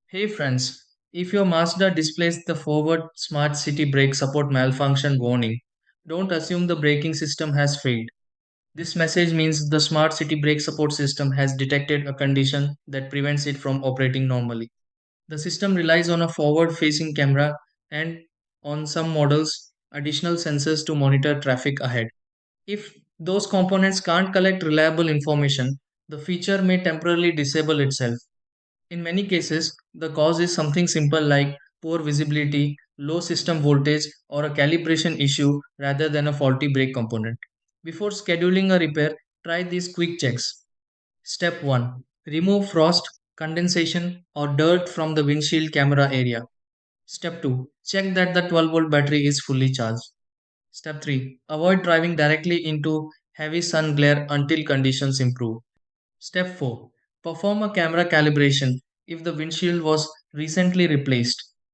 Hey friends, if your Mazda displays the forward smart city brake support malfunction warning, don't assume the braking system has failed. This message means the smart city brake support system has detected a condition that prevents it from operating normally. The system relies on a forward facing camera and, on some models, additional sensors to monitor traffic ahead. If those components can't collect reliable information, the feature may temporarily disable itself. In many cases, the cause is something simple like poor visibility, low system voltage, or a calibration issue rather than a faulty brake component. Before scheduling a repair, try these quick checks. Step 1. Remove frost, condensation, or dirt from the windshield camera area. Step 2. Check that the 12-volt battery is fully charged. Step 3. Avoid driving directly into heavy sun glare until conditions improve. Step 4. Perform a camera calibration if the windshield was recently replaced.